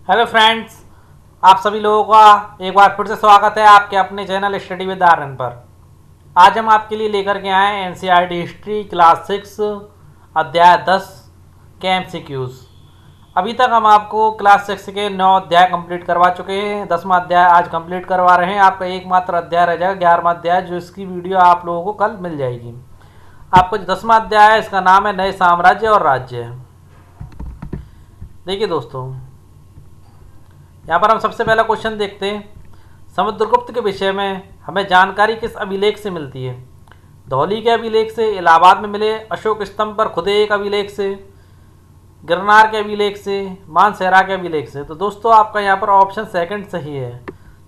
Hello friends, आप सभी लोगों का एक बार फिर से स्वागत है आपके अपने चैनल स्टडी विद आर्यन पर। आज हम आपके लिए लेकर के आए एनसीईआरटी हिस्ट्री क्लास 6 अध्याय 10 के एमसीक्यूज। अभी तक हम आपको क्लास 6 के 9 अध्याय कंप्लीट करवा चुके हैं। 10वां अध्याय आज कंप्लीट करवा रहे हैं। आपका एकमात्र अध्याय रह जाएगा 11वां अध्याय, जो इसकी वीडियो आप लोगों को कल मिल जाएगी। आपको जो 10वां अध्याय है इसका नाम है नए साम्राज्य और राज्य। देखिए दोस्तों, यहाँ पर हम सबसे पहला क्वेश्चन देखते हैं। समुद्रगुप्त के विषय में हमें जानकारी किस अभिलेख से मिलती है? धौली के अभिलेख से, इलाहाबाद में मिले अशोक स्तंभ पर खुदे एक अभिलेख से, गिरनार के अभिलेख से, मानसेरा के अभिलेख से। तो दोस्तों आपका यहाँ पर ऑप्शन सेकंड सही है।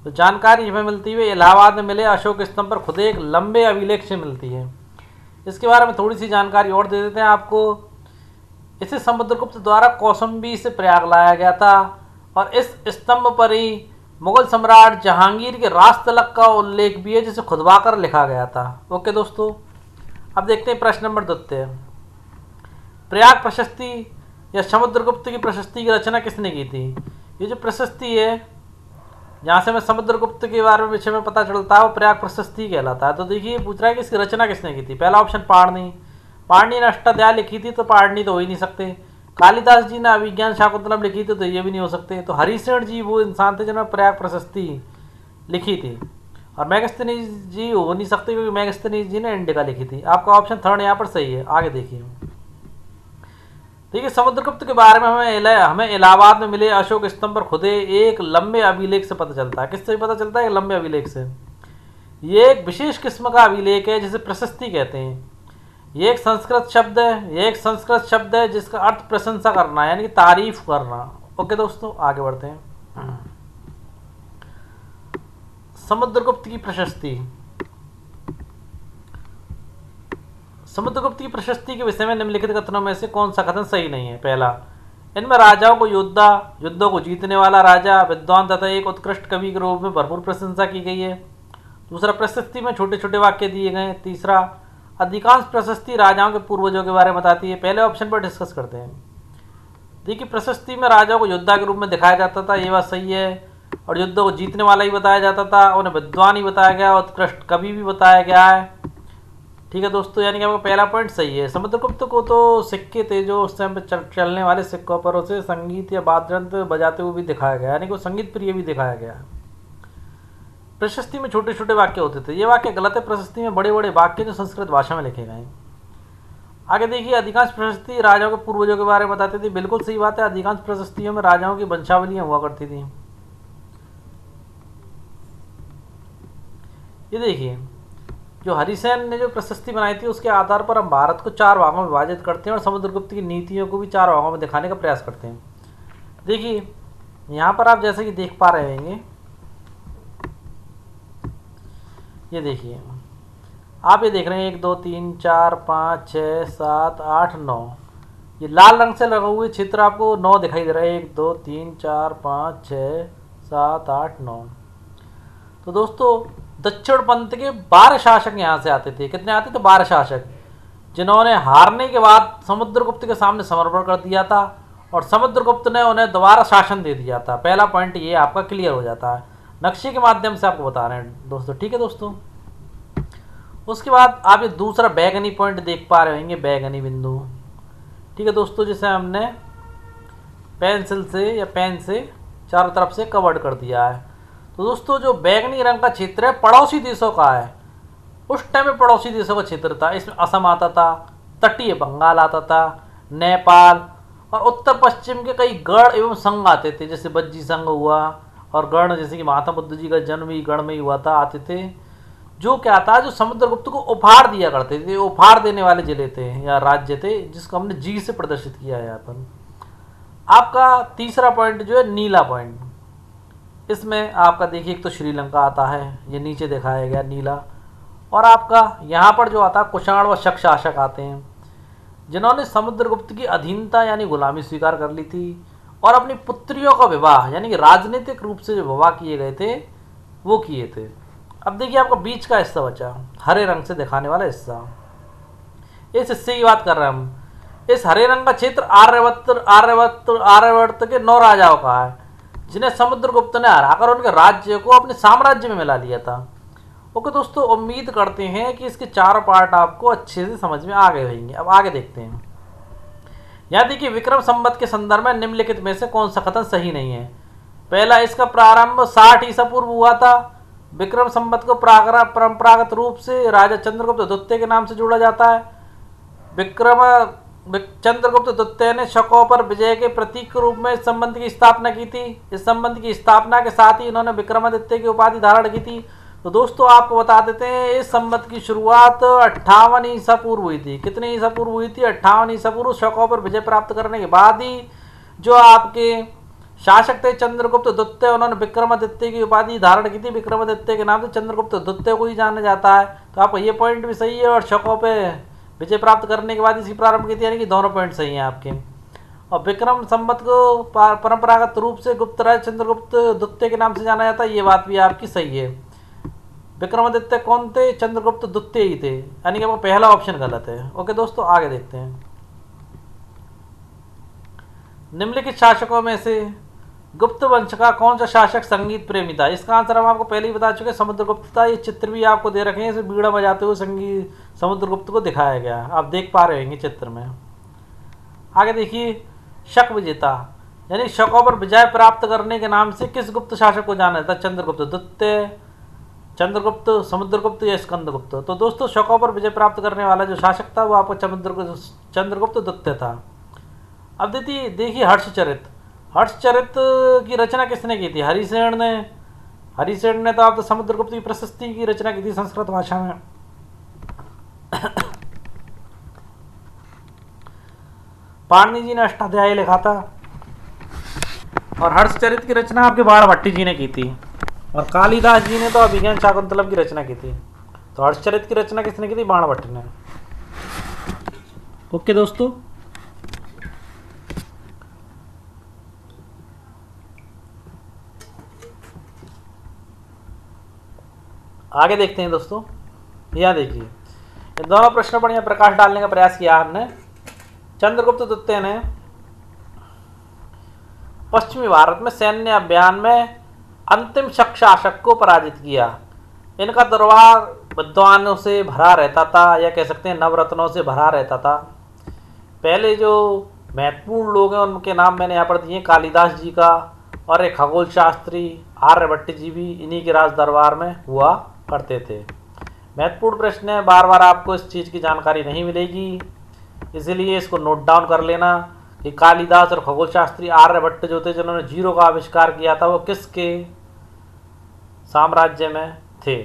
तो जानकारी हमें मिलती है इलाहाबाद में मिले अशोक स्तंभ पर खुदे एक लंबे अभिलेख से मिलती है। इसके बारे में थोड़ी सी जानकारी और दे देते हैं आपको। इसे समुद्रगुप्त द्वारा कौशाम्बी से प्रयाग लाया गया था और इस स्तंभ पर ही मुगल सम्राट जहांगीर के राजतिलक का उल्लेख भी है, जिसे खुदवाकर लिखा गया था। ओके दोस्तों, अब देखते हैं प्रश्न नंबर 2। प्रयाग प्रशस्ति या समुद्रगुप्त की प्रशस्ति की रचना किसने की थी? ये जो प्रशस्ति है, जहाँ से हमें समुद्रगुप्त के बारे में विषय में पता चलता है, वो प्रयाग प्रशस्ति कहलाता है। तो देखिए पूछ रहा है कि इसकी रचना किसने की थी। पहला ऑप्शन पाणिनि ने अष्टाध्याय लिखी थी, तो पाणिनि तो हो ही नहीं सकते। कालिदास जी ने अभिज्ञान शाकुंतलम लिखी थी, तो ये भी नहीं हो सकते। तो हरिशरण जी वो इंसान थे जिन्होंने प्रयाग प्रशस्ति लिखी थी। और मेगस्थनीज जी हो नहीं सकते, क्योंकि मेगस्थनीज जी ने इंडिका लिखी थी। आपका ऑप्शन थर्ड यहाँ पर सही है। आगे देखिए, समुद्रगुप्त के बारे में हमें इलाहाबाद में मिले अशोक स्तंभ पर खुदे एक लंबे अभिलेख से पता चलता है। किससे पता चलता है? एक लंबे अभिलेख से। ये एक विशेष किस्म का अभिलेख है जिसे प्रशस्ति कहते हैं। ये एक संस्कृत शब्द है जिसका अर्थ प्रशंसा करना, यानी कि तारीफ करना। ओके दोस्तों, आगे बढ़ते हैं। समुद्रगुप्त की प्रशस्ति। समुद्रगुप्त की प्रशस्ति के विषय में निम्नलिखित कथनों में से कौन सा कथन सही नहीं है? पहला, इनमें राजाओं को युद्धों को जीतने वाला राजा, विद्वान तथा एक उत्कृष्ट कवि के रूप में भरपूर प्रशंसा की गई है। दूसरा, प्रशस्ति में छोटे छोटे वाक्य दिए गए। तीसरा, अधिकांश प्रशस्ति राजाओं के पूर्वजों के बारे में बताती है। पहले ऑप्शन पर डिस्कस करते हैं। देखिए, प्रशस्ति में राजाओं को योद्धा के रूप में दिखाया जाता था, ये बात सही है। और युद्धों को जीतने वाला ही बताया जाता था, उन्हें विद्वान ही बताया गया, उत्कृष्ट कवि भी बताया गया है। ठीक है दोस्तों, यानी कि आपका पहला पॉइंट सही है। समुद्रगुप्त को तो सिक्के थे जो उस टाइम पर चलने वाले सिक्कों पर उसे संगीत या वाद्य यंत्र बजाते हुए भी दिखाया गया, यानी कि वो संगीत प्रिय भी दिखाया गया। प्रशस्ति में छोटे छोटे वाक्य होते थे, ये वाक्य गलत है। प्रशस्ति में बड़े बड़े वाक्य जो संस्कृत भाषा में लिखे गए। आगे देखिए, अधिकांश प्रशस्ति राजाओं के पूर्वजों के बारे में बताती थी। बिल्कुल सही बात है, अधिकांश प्रशस्तियों में राजाओं की वंशावलियां हुआ करती थी। ये देखिए, जो हरिसेन ने जो प्रशस्ति बनाई थी, उसके आधार पर हम भारत को 4 भागों में विभाजित करते हैं और समुद्रगुप्त की नीतियों को भी 4 भागों में दिखाने का प्रयास करते हैं। देखिए यहाँ पर आप जैसे कि देख पा रहे होंगे, ये देखिए, आप ये देख रहे हैं 1 2 3 4 5 6 7 8 9। ये लाल रंग से लगे हुए क्षेत्र आपको 9 दिखाई दे रहा है। 1 2 3 4 5 6 7 8 9। तो दोस्तों, दक्षिण पंथ के 12 शासक यहाँ से आते थे। कितने आते थे? 12 शासक, जिन्होंने हारने के बाद समुद्रगुप्त के सामने समर्पण कर दिया था और समुद्रगुप्त ने उन्हें दोबारा शासन दे दिया था। पहला पॉइंट ये आपका क्लियर हो जाता है। नक्शे के माध्यम से आपको बता रहे हैं दोस्तों। ठीक है दोस्तों, उसके बाद आप ये दूसरा बैगनी पॉइंट देख पा रहे होंगे, बैगनी बिंदु। ठीक है दोस्तों, जिसे हमने पेंसिल से या पेन से चारों तरफ से कवर्ड कर दिया है। तो दोस्तों, जो बैगनी रंग का क्षेत्र है पड़ोसी देशों का है। उस टाइम में पड़ोसी देशों का क्षेत्र था। इसमें असम आता था, तटीय बंगाल आता था, नेपाल और उत्तर पश्चिम के कई गढ़ एवं संघ आते थे, जैसे बज्जी संघ हुआ और गण, जैसे कि महात्मा बुद्ध जी का जन्म भी गढ़ में ही हुआ था, आते थे। जो क्या था, जो समुद्रगुप्त को उपहार दिया करते थे। उपहार देने वाले जिले थे या राज्य थे, जिसको हमने जी से प्रदर्शित किया है यहाँ पर। आपका तीसरा पॉइंट जो है नीला पॉइंट, इसमें आपका देखिए एक तो श्रीलंका आता है, ये नीचे दिखाया गया नीला। और आपका यहाँ पर जो आता है कुषाण व शक शासक आते हैं, जिन्होंने समुद्रगुप्त की अधीनता यानी गुलामी स्वीकार कर ली थी और अपनी पुत्रियों का विवाह यानी कि राजनीतिक रूप से जो विवाह किए गए थे वो किए थे। अब देखिए, आपका बीच का हिस्सा बचा, हरे रंग से दिखाने वाला हिस्सा। इस हिस्से की बात कर रहे हैं हम। इस हरे रंग का क्षेत्र आर्यवर्त के 9 राजाओं का है। जिन्हें समुद्रगुप्त ने हराकर उनके राज्य को अपने साम्राज्य में मिला लिया था। ओके दोस्तों, उम्मीद करते हैं कि इसके चारों पार्ट आपको अच्छे से समझ में आ गए होंगे। अब आगे देखते हैं। यहाँ देखिए, विक्रम संवत के संदर्भ में निम्नलिखित में से कौन सा कथन सही नहीं है। पहला, इसका प्रारंभ 60 ईसा पूर्व हुआ था। विक्रम संवत को परंपरागत रूप से राजा चंद्रगुप्त द्वितीय के नाम से जोड़ा जाता है। चंद्रगुप्त द्वितीय ने शकों पर विजय के प्रतीक के रूप में इस संबंध की स्थापना की थी। इस संबंध की स्थापना के साथ ही इन्होंने विक्रमादित्य की उपाधि धारण की थी। तो दोस्तों आपको बता देते हैं, इस संबंध की शुरुआत 58 ईसा पूर्व हुई थी। कितने ईसा पूर्व हुई थी? 58 ईसा पूर्व। शकों पर विजय प्राप्त करने के बाद ही जो आपके शासक थे चंद्रगुप्त द्वितीय, उन्होंने विक्रमादित्य की उपाधि धारण की थी। विक्रमादित्य के नाम से चंद्रगुप्त द्वितीय को ही जाना जाता है। तो आपको ये पॉइंट भी सही है, और शकों पे विजय प्राप्त करने के बाद इसकी प्रारंभ की थी, यानी कि दोनों पॉइंट सही हैं आपके। और विक्रम संवत को परंपरागत रूप से गुप्त राज चंद्रगुप्त द्वितीय के नाम से जाना जाता है, ये बात भी आपकी सही है। विक्रमादित्य कौन थे? चंद्रगुप्त द्वितीय ही थे, यानी कि आपका पहला ऑप्शन गलत है। ओके दोस्तों, आगे देखते हैं। निम्नलिखित शासकों में से गुप्त वंश का कौन सा शासक संगीत प्रेमी था? इसका आंसर हम आपको पहले ही बता चुके, समुद्रगुप्त था। ये चित्र भी आपको दे रखे हैं, इसे बीड़ा बजाते हुए संगीत समुद्रगुप्त को दिखाया गया, आप देख पा रहे होंगे चित्र में। आगे देखिए, शक विजेता, यानी शकों पर विजय प्राप्त करने के नाम से किस गुप्त शासक को जाना जाता? चंद्रगुप्त द्वितीय, चंद्रगुप्त, समुद्रगुप्त या स्कंदगुप्त? तो दोस्तों शकों पर विजय प्राप्त करने वाला जो शासक था वो आपको चंद्रगुप्त द्वितीय था। अब देखिए हर्षचरित। हर्षचरित की रचना किसने की थी? हरिसेन ने। हरिसेन ने तो आप तो समुद्रगुप्त की प्रशस्ति की रचना की थी संस्कृत भाषा में। पाणिनि जी ने अष्टाध्यायी लिखा था, और हर्षचरित की रचना आपके बाणभट्ट जी ने की थी, और कालिदास जी ने तो अभिज्ञान शाकुंतलम की रचना की थी। तो हर्षचरित की रचना किसने की थी? बाणभट्ट ने। ओके दोस्तों, आगे देखते हैं दोस्तों। यहाँ देखिए, इन दोनों प्रश्नों पर यहाँ प्रकाश डालने का प्रयास किया हमने। चंद्रगुप्त द्वितीय ने पश्चिमी भारत में सैन्य अभियान में अंतिम शक शासक को पराजित किया। इनका दरबार विद्वानों से भरा रहता था, या कह सकते हैं नवरत्नों से भरा रहता था। पहले जो महत्वपूर्ण लोग हैं उनके नाम मैंने यहाँ पर दिए, कालिदास जी का, और एक खगोल शास्त्री आर्यभट्ट जी भी इन्हीं के राज दरबार में हुआ करते थे। महत्वपूर्ण प्रश्न है, बार बार आपको इस चीज़ की जानकारी नहीं मिलेगी, इसलिए इसको नोट डाउन कर लेना कि कालिदास और खगोल शास्त्री आर्यभट्ट जो थे, जिन्होंने जीरो का आविष्कार किया था, वो किसके साम्राज्य में थे?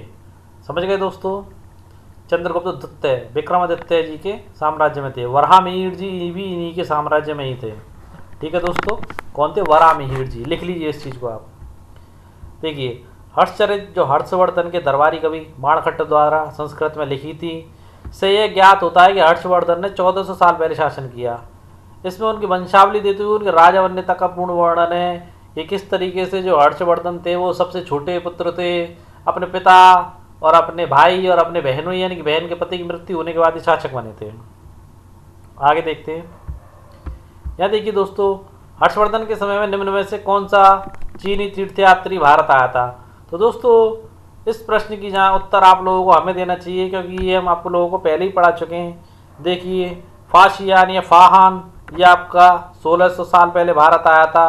समझ गए दोस्तों? चंद्रगुप्त द्वितीय विक्रमादित्य जी के साम्राज्य में थे। वराहमिहिर जी भी इन्हीं के साम्राज्य में ही थे। ठीक है दोस्तों, कौन थे? वराहमिहिर जी। लिख लीजिए इस चीज़ को आप। देखिए, हर्षचरित जो हर्षवर्धन के दरबारी कवि बाणभट्ट द्वारा संस्कृत में लिखी थी, से यह ज्ञात होता है कि हर्षवर्धन ने 1400 साल पहले शासन किया। इसमें उनकी वंशावली देते हुए उनके राजा वन्यता का पूर्ण वर्णन है कि किस तरीके से जो हर्षवर्धन थे वो सबसे छोटे पुत्र थे, अपने पिता और अपने भाई और अपने बहनों, यानी कि बहन के पति की मृत्यु होने के बाद ही शासक बने थे। आगे देखते हैं। यहाँ देखिए दोस्तों, हर्षवर्धन के समय में निम्न में से कौन सा चीनी तीर्थयात्री भारत आया था? तो दोस्तों इस प्रश्न की जहाँ उत्तर आप लोगों को हमें देना चाहिए, क्योंकि ये हम आप लोगों को पहले ही पढ़ा चुके हैं। देखिए, फाशियान या फाहान, ये आपका 1600 साल पहले भारत आया था।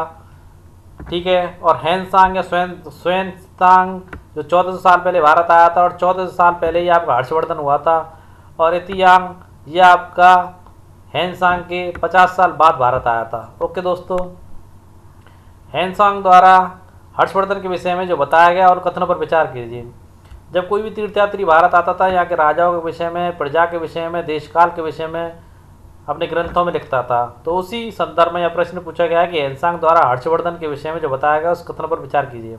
ठीक है, और हैंसांग या स्वैनसांग जो 1400 साल पहले भारत आया था, और 1400 साल पहले ही आपका हर्षवर्धन हुआ था। और इतियांग ये आपका हैंसांग के 50 साल बाद भारत आया था। ओके दोस्तों, हैंसांग द्वारा हर्षवर्धन के विषय में जो बताया गया और कथनों पर विचार कीजिए। जब कोई भी तीर्थयात्री भारत आता था, यहाँ के राजाओं के विषय में, प्रजा के विषय में, देशकाल के विषय में अपने ग्रंथों में लिखता था। तो उसी संदर्भ में यह प्रश्न पूछा गया कि हैंसांग द्वारा हर्षवर्धन के विषय में जो बताया गया उस कथनों पर विचार कीजिए।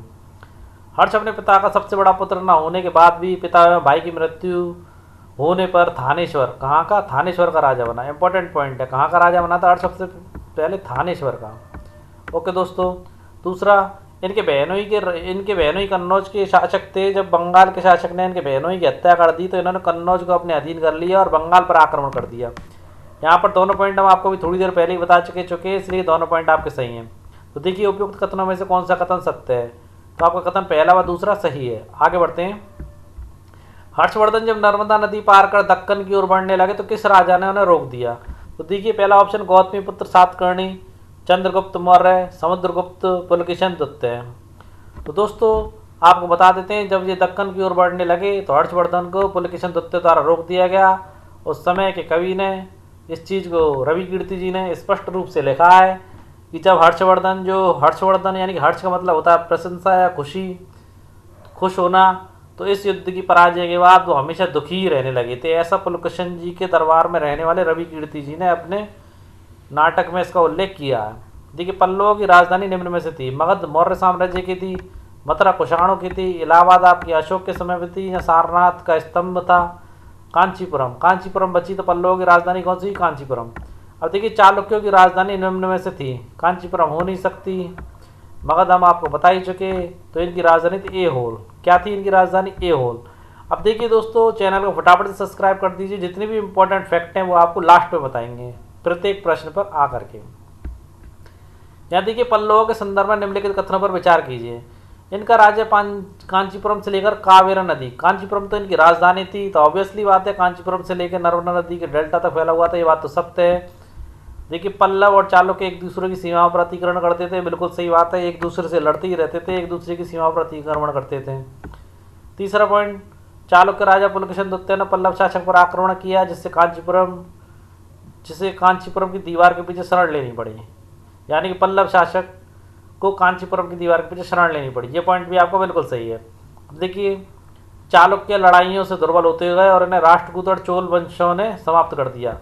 हर्ष अपने पिता का सबसे बड़ा पुत्र न होने के बाद भी पिता एवं भाई की मृत्यु होने पर थानेश्वर, कहाँ का? थानेश्वर का राजा बना। इंपॉर्टेंट पॉइंट है, कहाँ का राजा बना था हर्ष? सबसे पहले थानेश्वर का। ओके दोस्तों, दूसरा, इनके बहनोई कन्नौज के शासक थे। जब बंगाल के शासक ने इनके बहनोई की हत्या कर दी तो इन्होंने कन्नौज को अपने अधीन कर लिया और बंगाल पर आक्रमण कर दिया। यहाँ पर दोनों पॉइंट हम आपको भी थोड़ी देर पहले ही बता चुके, इसलिए दोनों पॉइंट आपके सही हैं। तो देखिए उपयुक्त कथनों में से कौन सा कथन सत्य है। तो आपका कथन पहला व दूसरा सही है। आगे बढ़ते हैं। हर्षवर्धन जब नर्मदा नदी पार कर दक्कन की ओर बढ़ने लगे तो किस राजा ने उन्हें रोक दिया। तो देखिए पहला ऑप्शन गौतमी पुत्र सातकर्णी, चंद्रगुप्त मौर्य, समुद्रगुप्त, पुलकेशिन द्वितीय है। तो दोस्तों आपको बता देते हैं, जब ये दक्कन की ओर बढ़ने लगे तो हर्षवर्धन को पुलकेशिन द्वितीय द्वारा रोक दिया गया। उस समय के कवि ने इस चीज़ को, रवि कीर्ति जी ने स्पष्ट रूप से लिखा है कि जब हर्षवर्धन यानी कि हर्ष का मतलब होता है प्रशंसा या खुशी, खुश होना, तो इस युद्ध की पराजय के बाद वो हमेशा दुखी ही रहने लगे थे। ऐसा पुलकेशिन जी के दरबार में रहने वाले रवि कीर्ति जी ने अपने नाटक में इसका उल्लेख किया है। देखिए पल्लवों की राजधानी निम्न में से थी। मगध मौर्य साम्राज्य की थी, मथुरा कुषाणों की थी, इलाहाबाद आपकी अशोक के समय में थी, या सारनाथ का स्तंभ था, कांचीपुरम बची। तो पल्लवों की राजधानी कौन सी? कांचीपुरम। अब देखिए चालुक्यों की राजधानी निम्न में से थी, कांचीपुरम हो नहीं सकती, मगध हम आपको बता ही चुके। तो इनकी राजधानी थी एहोल। क्या थी इनकी राजधानी? एहोल। अब देखिए दोस्तों चैनल को फटाफट से सब्सक्राइब कर दीजिए, जितने भी इंपॉर्टेंट फैक्ट हैं वो आपको लास्ट में बताएंगे प्रत्येक प्रश्न पर आकर के। यहाँ देखिए पल्लवों के संदर्भ में निम्नलिखित कथनों पर विचार कीजिए। इनका राज्य कांचीपुरम से लेकर कावेरी नदी, कांचीपुरम तो इनकी राजधानी थी, तो ऑब्वियसली बात है कांचीपुरम से लेकर नर्मदा नदी के डेल्टा तक फैला हुआ था, ये बात तो सत्य है। देखिए पल्लव और चालुक्य एक दूसरे की सीमाओं पर अतिक्रमण करते थे, बिल्कुल सही बात है, एक दूसरे से लड़ते ही रहते थे, एक दूसरे की सीमाओं पर अतिक्रमण करते थे। तीसरा पॉइंट, चालुक्य राजा पुलकेशिन द्वितीय ने पल्लव शासक पर आक्रमण किया, जिसे कांचीपुरम की दीवार के पीछे शरण लेनी पड़ी, यानी कि पल्लव शासक को कांचीपुरम की दीवार के पीछे शरण लेनी पड़ी। ये पॉइंट भी आपका बिल्कुल सही है। देखिए चालुक्य लड़ाइयों से दुर्बल होते गए और इन्हें राष्ट्रकूट और चोल वंशों ने समाप्त कर दिया।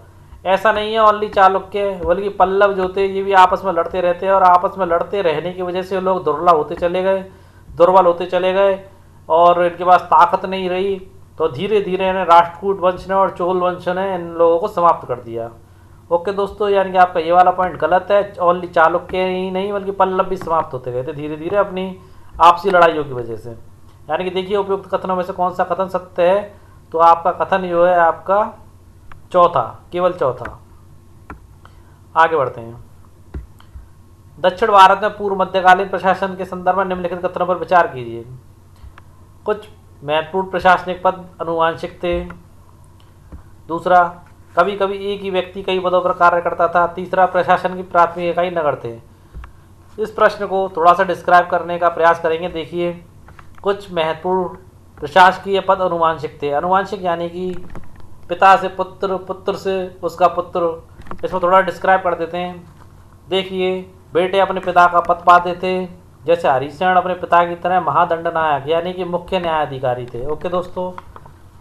ऐसा नहीं है ओनली चालुक्य, बल्कि पल्लव जो थे ये भी आपस में लड़ते रहते हैं, और आपस में लड़ते रहने की वजह से लोग दुर्बल होते चले गए और इनके पास ताकत नहीं रही। तो धीरे धीरे इन्हें राष्ट्रकूट वंश ने और चोल वंश ने इन लोगों को समाप्त कर दिया। ओके दोस्तों, यानी कि आपका ये वाला पॉइंट गलत है। ओनली चालुक्य ही नहीं बल्कि पल्लव भी समाप्त होते गए थे धीरे धीरे अपनी आपसी लड़ाइयों की वजह से। यानी कि देखिए उपयुक्त कथनों में से कौन सा कथन सत्य है। तो आपका कथन जो है आपका चौथा, केवल चौथा। आगे बढ़ते हैं। दक्षिण भारत में पूर्व मध्यकालीन प्रशासन के संदर्भ में निम्नलिखित कथनों पर विचार कीजिए। कुछ महत्वपूर्ण प्रशासनिक पद अनुवांशिक थे। दूसरा, कभी कभी एक ही व्यक्ति कई पदों पर कार्य करता था। तीसरा, प्रशासन की प्राथमिक इकाई नगर थे। इस प्रश्न को थोड़ा सा डिस्क्राइब करने का प्रयास करेंगे। देखिए कुछ महत्वपूर्ण प्रशासकीय पद अनुवांशिक थे। अनुवांशिक यानी कि पिता से पुत्र, पुत्र से उसका पुत्र। इसको थोड़ा डिस्क्राइब कर देते हैं। देखिए बेटे अपने पिता का पद पाते थे, जैसे हरिशरण अपने पिता की तरह महादंड नायक यानी कि मुख्य न्यायाधिकारी थे। ओके दोस्तों,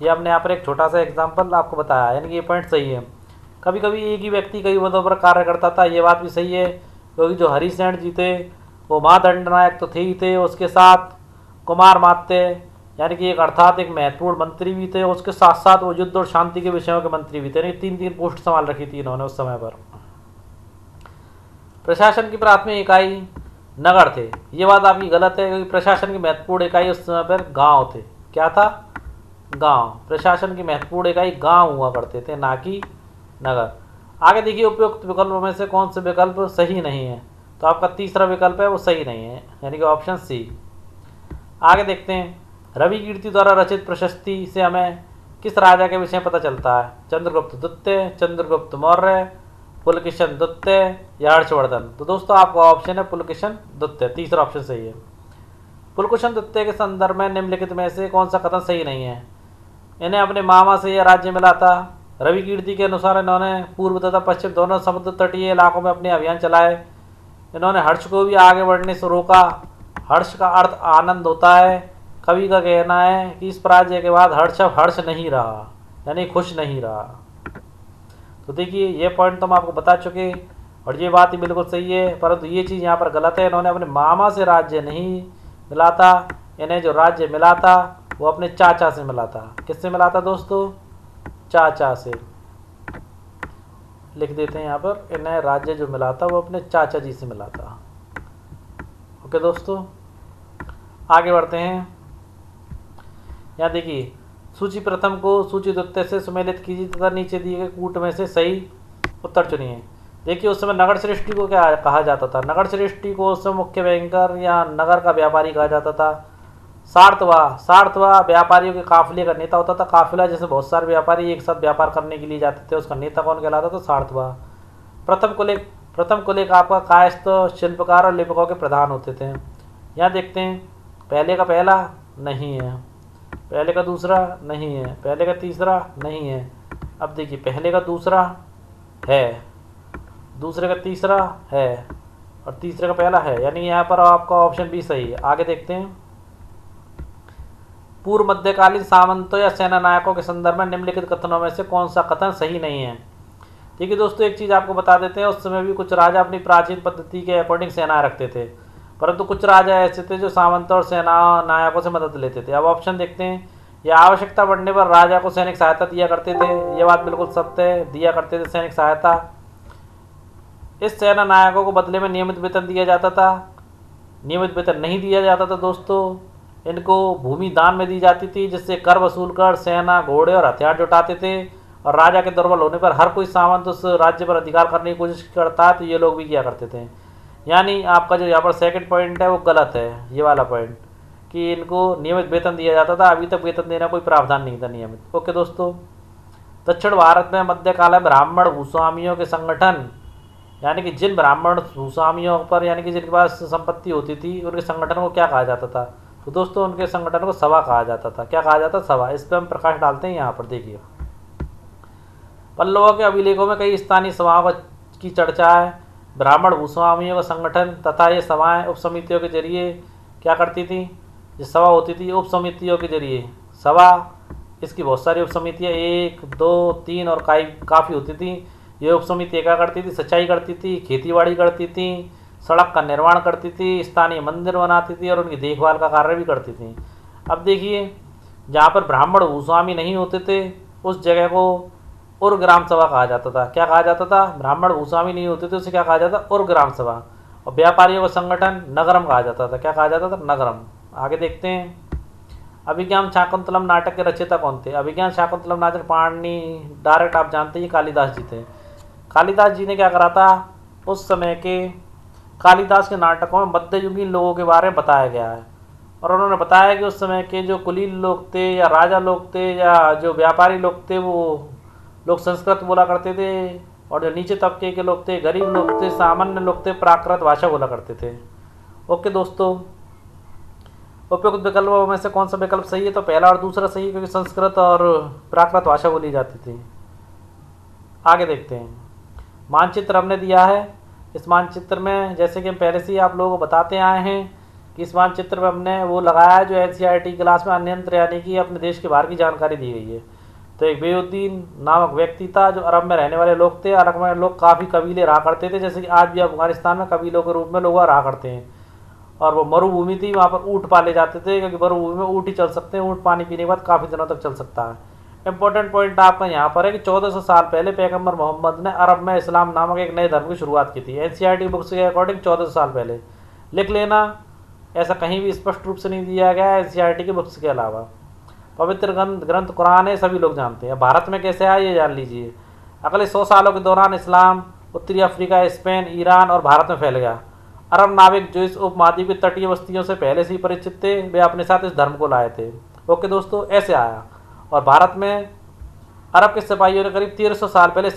ये हमने यहाँ पर एक छोटा सा एग्जाम्पल आपको बताया, यानी कि ये पॉइंट सही है। कभी कभी एक ही व्यक्ति कई पदों पर कार्य करता था, ये बात भी सही है, क्योंकि जो हरिशरण जी थे वो महादंड नायक तो थे ही थे, उसके साथ कुमार मात्य यानी कि एक अर्थात एक महत्वपूर्ण मंत्री भी थे, उसके साथ साथ वो युद्ध और शांति के विषयों के मंत्री भी थे। यानी तीन तीन पोस्ट संभाल रखी थी इन्होंने उस समय पर। प्रशासन की प्राथमिक इकाई नगर थे, ये बात आपकी गलत है, क्योंकि प्रशासन की महत्वपूर्ण इकाई उस समय पर गांव थे। क्या था? गांव। प्रशासन की महत्वपूर्ण इकाई गांव हुआ करते थे, ना कि नगर। आगे देखिए उपयुक्त विकल्पों में से कौन से विकल्प सही नहीं है। तो आपका तीसरा विकल्प है वो सही नहीं है, यानी कि ऑप्शन सी। आगे देखते हैं। रवि कीर्ति द्वारा रचित प्रशस्ति से हमें किस राजा के विषय पता चलता है? चंद्रगुप्त द्वितीय, चंद्रगुप्त मौर्य, पुलकेशिन द्वितीय या हर्षवर्धन। तो दोस्तों आपका ऑप्शन है पुलकेशिन द्वितीय, तीसरा ऑप्शन सही है। पुलकेशिन द्वितीय के संदर्भ में निम्नलिखित में से कौन सा कथन सही नहीं है? इन्हें अपने मामा से यह राज्य मिला था। रवि कीर्ति के अनुसार इन्होंने पूर्व तथा पश्चिम दोनों समुद्र तटीय इलाकों में अपने अभियान चलाए। इन्होंने हर्ष को भी आगे बढ़ने से रोका। हर्ष का अर्थ आनंद होता है। कवि का कहना है कि इस पराजय के बाद हर्ष अब हर्ष नहीं रहा, यानी खुश नहीं रहा। तो देखिए ये पॉइंट तो हम आपको बता चुके और ये बात ही बिल्कुल सही है, परंतु ये चीज़ यहाँ पर गलत है। इन्होंने अपने मामा से राज्य नहीं मिला था, इन्हें जो राज्य मिला था वो अपने चाचा से मिला था। किससे मिला था दोस्तों? चाचा से। लिख देते हैं यहाँ पर, इन्हें राज्य जो मिला था वो अपने चाचा जी से मिला था। ओके दोस्तों, आगे बढ़ते हैं। यहाँ देखिए सूची प्रथम को सूची द्वितीय से सुमेलित कीजिए तथा नीचे दिए गए कूट में से सही उत्तर चुनिए। देखिए उस समय नगर श्रेष्ठी को क्या कहा जाता था? नगर श्रेष्ठी को उस समय मुख्य बैंकर या नगर का व्यापारी कहा जाता था। सार्थवा व्यापारियों के काफिले का नेता होता था। काफिला जैसे बहुत सारे व्यापारी एक साथ व्यापार करने के लिए जाते थे, उसका नेता कौन कहलाता था? सार्थवा। प्रथम कुलिक आपका कायस्थ, शिल्पकार और लिपिकों के प्रधान होते थे। यहाँ देखते हैं, पहले का पहला नहीं है, पहले का दूसरा नहीं है, पहले का तीसरा नहीं है। अब देखिए पहले का दूसरा है, दूसरे का तीसरा है और तीसरे का पहला है, यानी यहाँ पर आपका ऑप्शन बी सही है। आगे देखते हैं, पूर्व मध्यकालीन सामंतों या सेना नायकों के संदर्भ में निम्नलिखित कथनों में से कौन सा कथन सही नहीं है? ठीक है दोस्तों, एक चीज़ आपको बता देते हैं, उस समय भी कुछ राजा अपनी प्राचीन पद्धति के अकॉर्डिंग सेनाएं रखते थे, परंतु कुछ राजा ऐसे थे जो सामंतों और सेना नायकों से मदद लेते थे। अब ऑप्शन देखते हैं, या आवश्यकता बढ़ने पर राजा को सैनिक सहायता दिया करते थे, ये बात बिल्कुल सत्य है, दिया करते थे सैनिक सहायता। इस सेना नायकों को बदले में नियमित वेतन दिया जाता था। नियमित वेतन नहीं दिया जाता था दोस्तों, इनको भूमि दान में दी जाती थी, जिससे कर वसूल कर सेना, घोड़े और हथियार जुटाते थे। और राजा के दुर्बल होने पर हर कोई सामंत उस राज्य पर अधिकार करने की कोशिश करता है, तो ये लोग भी किया करते थे। यानी आपका जो यहाँ पर सेकंड पॉइंट है वो गलत है, ये वाला पॉइंट कि इनको नियमित वेतन दिया जाता था। अभी तक वेतन देना कोई प्रावधान नहीं था नियमित। ओके दोस्तों, दक्षिण भारत में मध्यकाल में ब्राह्मण भूस्वामियों के संगठन, यानी कि जिन ब्राह्मण भूस्वामियों पर यानी कि जिनके पास संपत्ति होती थी, उनके संगठन को क्या कहा जाता था? तो दोस्तों उनके संगठन को सभा कहा जाता था। क्या कहा जाता? सभा। इस पर हम प्रकाश डालते हैं यहाँ पर। देखिए पल्लवों के अभिलेखों में कई स्थानीय सभाओं की चर्चा है। ब्राह्मण भूस्वामियों का संगठन तथा ये सभाएं उप समितियों के जरिए क्या करती थी? जो सभा होती थी उप समितियों के जरिए, सभा इसकी बहुत सारी उप समितियाँ 1, 2, 3 और काफ़ी होती थी। ये उप समिति क्या करती थी? सिंचाई करती थी, खेतीबाड़ी करती थी, सड़क का निर्माण करती थी, स्थानीय मंदिर बनाती थी और उनकी देखभाल का कार्य भी करती थी। अब देखिए जहाँ पर ब्राह्मण भूस्वामी नहीं होते थे उस जगह को उर ग्राम सभा कहा जाता था। क्या कहा जाता था? ब्राह्मण भूस्वामी नहीं होते थे उसे क्या कहा जाता? उर ग्राम सभा। और व्यापारियों का संगठन नगरम कहा जाता था। क्या कहा जाता था? नगरम। आगे देखते हैं, अभिज्ञान शाकुंतलम नाटक के रचयिता कौन थे? अभिज्ञान शाकुंतलम नाटक पाणिनि डायरेक्ट आप जानते हैं कालिदास जी थे। कालिदास जी ने क्या करा था? उस समय के कालिदास के नाटकों में मध्ययुगीन लोगों के बारे में बताया गया है और उन्होंने बताया कि उस समय के जो कुलीन लोग थे या राजा लोग थे या जो व्यापारी लोग थे, वो लोग संस्कृत बोला करते थे और जो नीचे तबके के लोग थे, गरीब लोग थे, सामान्य लोग थे, प्राकृत भाषा बोला करते थे। ओके दोस्तों, उपयुक्त विकल्पों में से कौन सा विकल्प सही है? तो पहला और दूसरा सही है, क्योंकि संस्कृत और प्राकृत भाषा बोली जाती थी। आगे देखते हैं, मानचित्र हमने दिया है। इस मानचित्र में जैसे कि हम पहले से ही आप लोगों को बताते आए हैं कि इस मानचित्र में हमने वो लगाया है जो NCERT क्लास में अन्यंत्र यानी कि अपने देश के बाहर की जानकारी दी गई है। तो एक बेउद्दीन नामक व्यक्ति था जो अरब में रहने वाले लोग थे। अरब में लोग काफ़ी कबीले रहा करते थे, जैसे कि आज भी अफगानिस्तान में कबीलों के रूप में लोग रहा करते हैं। और वो मरुभूमि थी, वहाँ पर ऊँट पाले जाते थे, क्योंकि मरुभूमि में ऊँट ही चल सकते हैं, ऊँट पानी पीने के बाद काफ़ी दिनों तक चल सकता है। इंपॉर्टेंट पॉइंट आपका यहाँ पर है कि 1400 साल पहले पैगंबर मोहम्मद ने अरब में इस्लाम नामक एक नए धर्म की शुरुआत की थी। NCERT बुक्स के अकॉर्डिंग 1400 साल पहले। लिख लेना, ऐसा कहीं भी स्पष्ट रूप से नहीं दिया गया है NCERT की बुक्स के अलावा। पवित्र ग्रंथ कुरान है, सभी लोग जानते हैं। भारत में कैसे आया ये जान लीजिए। अगले 100 सालों के दौरान इस्लाम उत्तरी अफ्रीका, स्पेन, ईरान और भारत में फैल गया। अरब नाविक जो इस उपमहाद्वीप की तटीय बस्तियों से पहले से ही परिचित थे, वे अपने साथ इस धर्म को लाए थे। ओके दोस्तों, ऐसे आया और भारत में अरब के सिपाहियों ने करीब 1300 साल पहले